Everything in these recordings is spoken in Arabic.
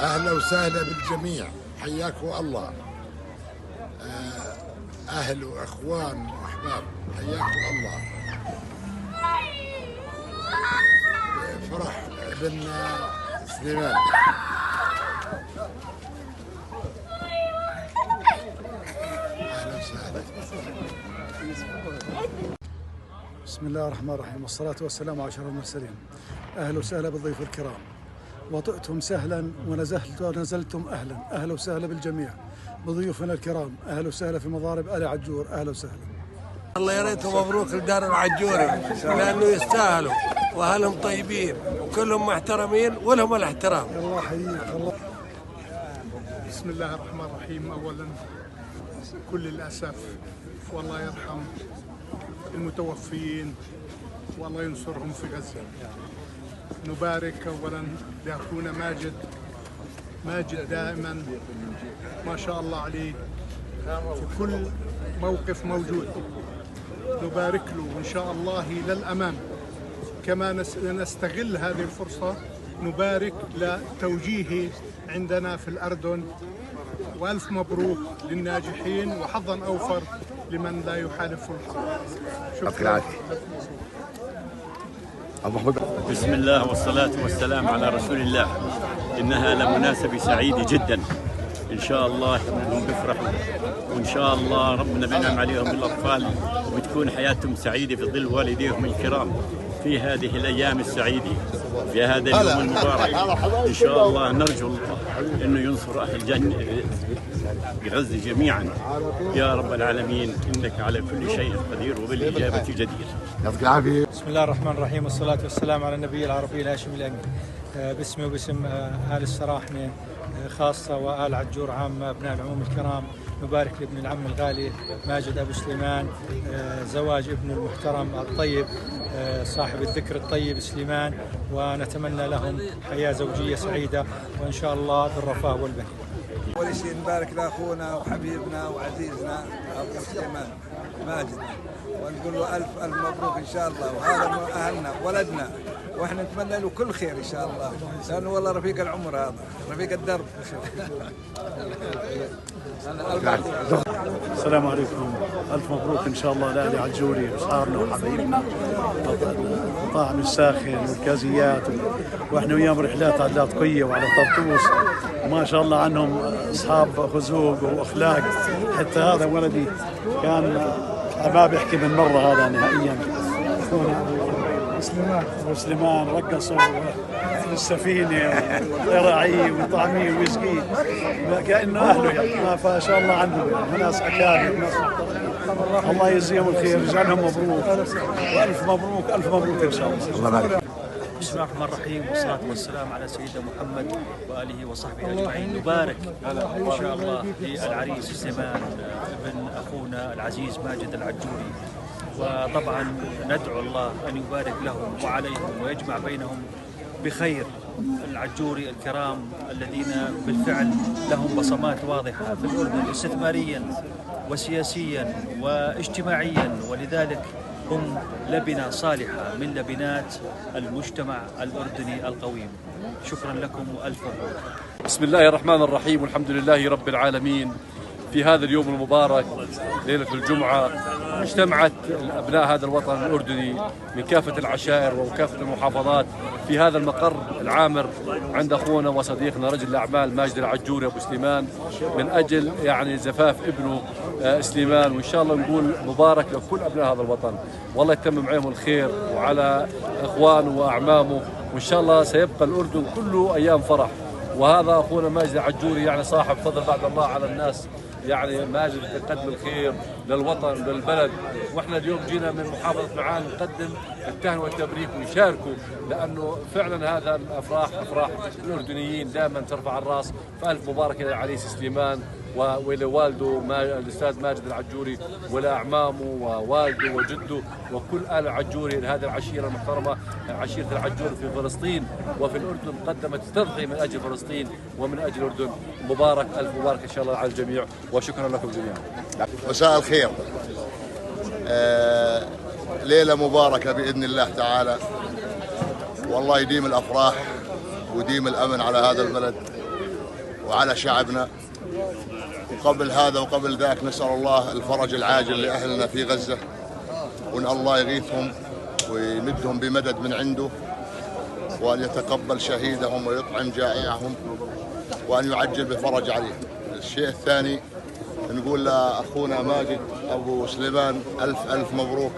أهلا وسهلا بالجميع، حياكم الله. أهل وإخوان وأحباب، حياكم الله. فرح ابن سليمان. أهلا وسهلا. بسم الله الرحمن الرحيم، والصلاة والسلام على أشرف المرسلين. أهلا وسهلا بالضيوف الكرام، وطئتم سهلا ونزلتم أهلا. أهلا وسهلا بالجميع بضيوفنا الكرام. أهلا وسهلا في مضارب آل عجور. أهلا وسهلا. الله يا ريته مبروك لدار العجوري، لأنه يستاهلوا وأهلهم طيبين وكلهم محترمين ولهم الاحترام. الله يحييك. الله. بسم الله الرحمن الرحيم. أولا كل الأسف، والله يرحم المتوفين والله ينصرهم في غزة. نبارك أولا لأخونا ماجد دائما ما شاء الله عليه في كل موقف موجود، نبارك له وإن شاء الله إلى الأمام. كما نستغل هذه الفرصة نبارك لتوجيهه عندنا في الأردن، وألف مبروك للناجحين وحظا أوفر لمن لا يحالف الحق. شكرا. بسم الله والصلاة والسلام على رسول الله. إنها لمناسبة سعيدة جدا، إن شاء الله هم بيفرحوا، وإن شاء الله ربنا بينعم عليهم بالأطفال وبتكون حياتهم سعيدة في ظل والديهم الكرام في هذه الأيام السعيدة، في هذا اليوم المبارك. إن شاء الله نرجو الله إنه ينصر أهل الجنة بغزة جميعا يا رب العالمين، إنك على كل شيء قدير وبالإجابة جدير. يعطيك العافية. بسم الله الرحمن الرحيم، والصلاة والسلام على النبي العربي الهاشمي الأمين. باسمي وباسم آل السراحنة خاصة وآل عجور عامة، أبناء العموم الكرام، نبارك لابن العم الغالي ماجد أبو سليمان زواج ابنه المحترم الطيب صاحب الذكر الطيب سليمان، ونتمنى لهم حياة زوجية سعيدة وإن شاء الله بالرفاه والبهجة. أول شيء نبارك لأخونا وحبيبنا وعزيزنا أبو سليمان ماجد، ونقول له ألف ألف مبروك إن شاء الله، وهذا أهلنا ولدنا، وإحنا نتمنى له كل خير إن شاء الله، لأنه والله رفيق العمر، هذا رفيق الدرب. السلام عليكم، ألف مبروك إن شاء الله لآل عجوري وصارنا وحبايبنا، الطعم الساخن والكازيات، وإحنا وياهم رحلات على لاطقية وعلى طرطوس، وما شاء الله عنهم أصحاب خزوق وأخلاق. حتى هذا ولدي كان ما بيحكي من مرة هذا نهائيا. سليمان رقصوا في السفينة وراعيه وطعميه ويسقيه كأنه أهله يعني، ما شاء الله عنهم يعني ناس أكابر، ناس محترمين. الله يجزيهم الخير، يجعلهم مبروك وألف مبروك ألف مبروك إن شاء الله. الله يبارك. بسم الله الرحمن الرحيم، والصلاة والسلام على سيدنا محمد وآله وصحبه أجمعين. نبارك إن شاء الله للعريس سليمان ابن أخونا العزيز ماجد العجوري، وطبعا ندعو الله أن يبارك لهم وعليهم ويجمع بينهم بخير. العجوري الكرام الذين بالفعل لهم بصمات واضحة في الأردن استثماريا وسياسيا واجتماعيا، ولذلك هم لبنة صالحة من لبنات المجتمع الأردني القويم. شكرا لكم وألف مبروك. بسم الله الرحمن الرحيم، والحمد لله رب العالمين. في هذا اليوم المبارك ليلة الجمعة اجتمعت أبناء هذا الوطن الأردني من كافة العشائر وكافة المحافظات في هذا المقر العامر عند أخونا وصديقنا رجل الأعمال ماجد العجوري أبو سليمان، من أجل يعني زفاف ابنه سليمان. وإن شاء الله نقول مبارك لكل أبناء هذا الوطن، والله يتمم عليهم الخير وعلى إخوانه وأعمامه، وإن شاء الله سيبقى الأردن كله أيام فرح. وهذا أخونا ماجد العجوري يعني صاحب فضل بعد الله على الناس، يعني ماجد يقدم الخير للوطن للبلد، واحنا اليوم جينا من محافظة معان نقدم التهنئة والتبريك ونشاركه، لانه فعلا هذا الافراح افراح الاردنيين دائما ترفع الراس. فالف مبارك للعريس سليمان ولوالده الاستاذ ماجد العجوري ولاعمامه ووالده وجده وكل ال العجوري. هذه العشيره المحترمه عشيره العجوري في فلسطين وفي الاردن قدمت تضحية من اجل فلسطين ومن اجل الاردن. مبارك الف مبارك ان شاء الله على الجميع، وشكرا لكم جميعا. مساء الخير. ليلة مباركة بإذن الله تعالى، والله يديم الأفراح ويديم الأمن على هذا البلد، وعلى شعبنا. وقبل هذا وقبل ذاك نسأل الله الفرج العاجل لأهلنا في غزة، وأن الله يغيثهم ويمدهم بمدد من عنده، وأن يتقبل شهيدهم ويطعم جائعهم، وأن يعجل بفرج عليهم. الشيء الثاني نقول لأخونا ماجد أبو سليمان ألف مبروك،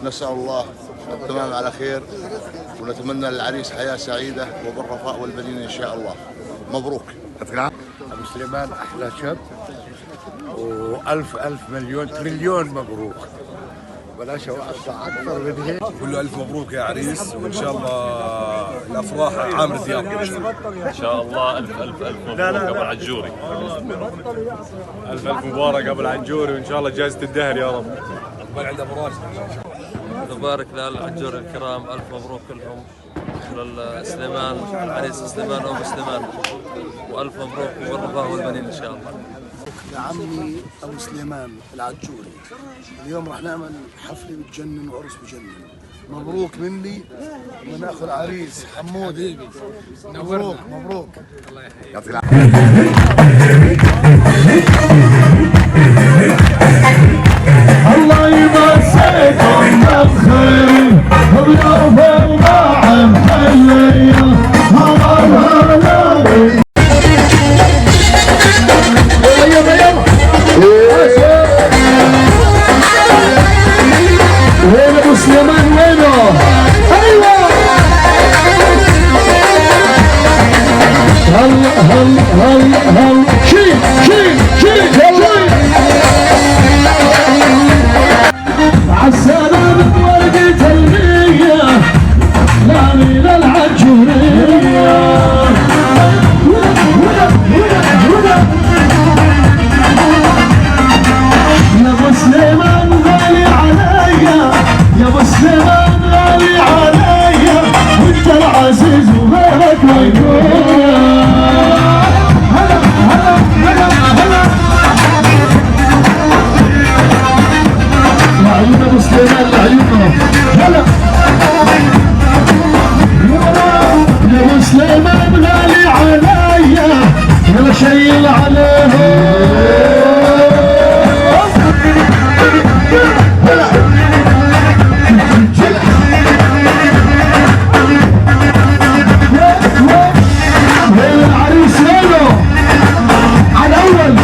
نسأل الله التمام على خير، ونتمنى للعريس حياة سعيدة وبالرفاء والبنين إن شاء الله. مبروك. أبو سليمان أحلى شاب، وألف مليون تريليون مبروك، بلاش أوسع أكثر من هيك. كل ألف مبروك يا عريس، وإن شاء الله الأفراح عامر دياب إن شاء الله. ألف مبروك أبو العجوري. ألف مبارك أبو العجوري، وإن شاء الله جائزة الدهر يا رب. من عند أبو راشد. نبارك للعجور الكرام، ألف مبروك لهم، للسليمان عريس سليمان وأبو سليمان، وألف مبروك بالرفاه والبنين إن شاء الله. لعمي أبو سليمان العجوري، اليوم راح نعمل حفلة بتجنن وعرس بجنن. مبروك مني ومن أخو العريس حمود. مبروك مبروك. الله يحييك. الله يمسيكم بخير ويوم مع محلية وين ابو سليمان وينه؟ ايوه هل شيل عالسلامة ورقة المية لامين العجورية. يا ابو سليمان غالي عليا، يا ابو سليمان غالي عليا، وانت العزيز وغيرك ما يكون. لعيون ابو سليمان لعيونه، هلا يا ابو سليمان غالي عليا، ولا شيل عليه. العريس وينه؟ على الاول.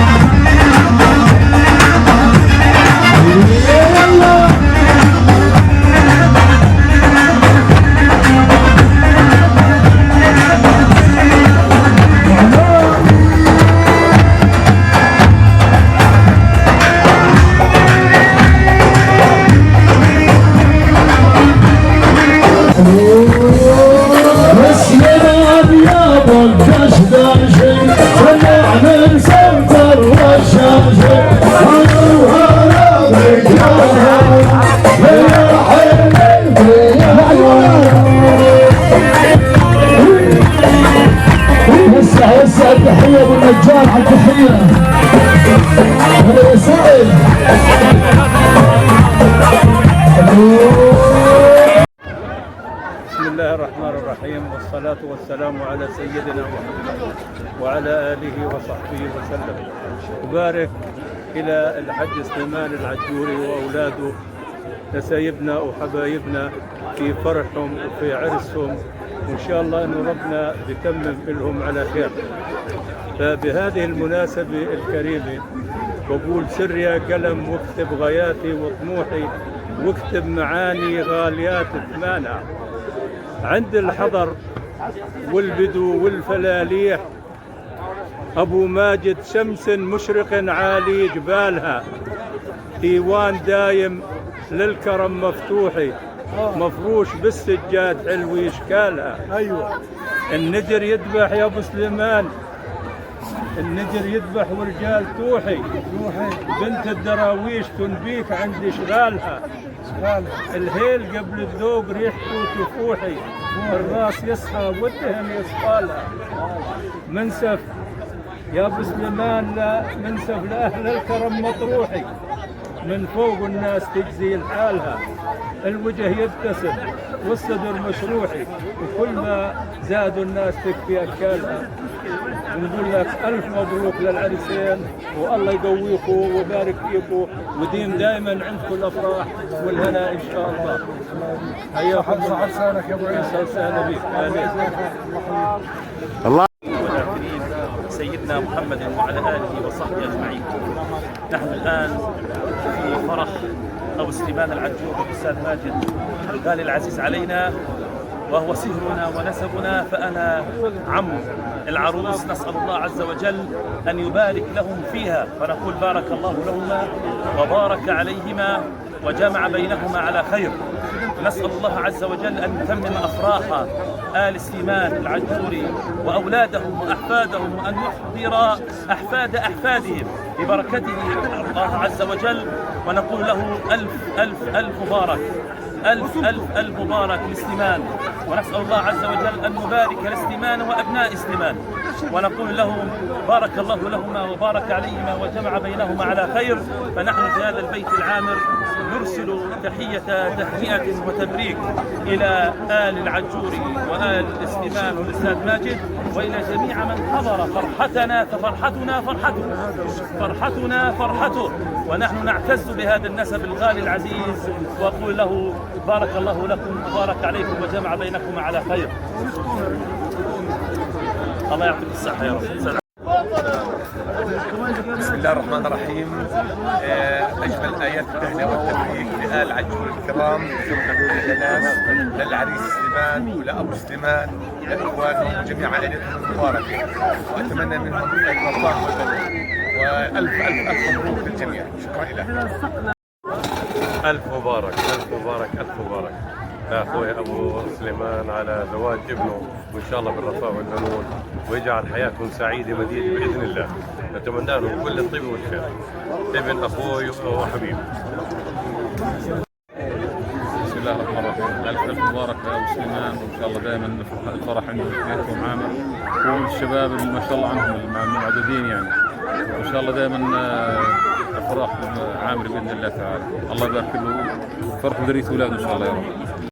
هسه التحية ابو النجار على التحية. هلا يا سعيد. بسم الله الرحمن الرحيم، والصلاة والسلام على سيدنا محمد وعلى آله وصحبه وسلم. أبارك إلى الحج سليمان العجوري وأولاده، نسايبنا وحبايبنا في فرحهم وفي عرسهم، وإن شاء الله أنه ربنا بيتمم لهم على خير. فبهذه المناسبة الكريمة بقول سر يا قلم واكتب غاياتي وطموحي، واكتب معاني غاليات ثمانة، عند الحضر والبدو والفلاليح، أبو ماجد شمس مشرق عالي جبالها، ديوان دايم للكرم مفتوحي، مفروش بالسجاد حلوي اشكالها. ايوه النجر يذبح يا ابو سليمان، النجر يذبح ورجال توحي، بنت الدراويش تنبيك عند اشغالها، الهيل قبل الذوق ريحته تفوحي، الراس يصحى والدهن يصفالها. منسف يا ابو سليمان، لا منسف لاهل الكرم مطروحي، من فوق الناس تجزي لحالها، الوجه يبتسم والصدر مشروحي، وكل ما زادوا الناس تكفي أكالها. ونقول لك ألف مبروك للعريسين، والله يقويكم ويبارك فيكم وديم دائما عندكم الأفراح والهنا إن شاء الله. حياكم الله. لسانك يا ابو عيسى. وسهلا بك. آمين. الله سيدنا محمد وعلى آله وصحبه أجمعين. نحن الآن في فرح أبو سليمان العجور الأستاذ ماجد الغالي العزيز علينا، وهو سهرنا ونسبنا، فأنا عم العروس، نسأل الله عز وجل أن يبارك لهم فيها، فنقول بارك الله لهما وبارك عليهما وجمع بينهما على خير. نسأل الله عز وجل أن يتمم أفراح آل سليمان العجوري وأولادهم وأحفادهم، وأن يحضر أحفاد أحفادهم ببركته الله عز وجل، ونقول له ألف ألف ألف مبارك، ألف ألف ألف مبارك لسليمان. ونسأل الله عز وجل أن نبارك لسليمان وأبناء سليمان، ونقول لهم بارك الله لهما وبارك عليهما وجمع بينهما على خير. فنحن في هذا البيت العامر نرسل تحية تهنئة وتبريك إلى آل العجوري وآل سليمان والأستاذ ماجد، وإلى جميع من حضر. فرحتنا ففرحتنا فرحته، فرحتنا فرحته، ونحن نعتز بهذا النسب الغالي العزيز، وأقول له بارك الله لكم وبارك عليكم وجمع بينكم على خير. الله يعطيك الصحة يا رب. بسم الله الرحمن الرحيم. أجمل آيات التهنئة والتبريك لآل عجور الكرام، جمعة الناس، للعريس سليمان ولأبو سليمان، لإخوانهم وجميع عائلتهم المباركة، وأتمنى منهم الرفاه والبركة، وألف ألف ألف مبروك للجميع. شكرا لك. ألف مبارك ألف مبارك ألف مبارك يا أخوي أبو سليمان على زواج ابنه، وإن شاء الله بالرفاه والبنون، ويجعل حياتهم سعيدة مديدة بإذن الله. نتمنى لهم كل الطيب والخير. ابن أخوي وحبيبي. بسم الله الرحمن الرحيم. ألف ألف مبارك يا أبو سليمان، وإن شاء الله دائما الفرح عندهم في بيتهم عامر، والشباب اللي ما شاء الله عنهم المعدودين يعني، وإن شاء الله دائما الفرح عامر بإذن الله تعالى. الله يبارك له فرح ذرية أولاده إن شاء الله يا رب.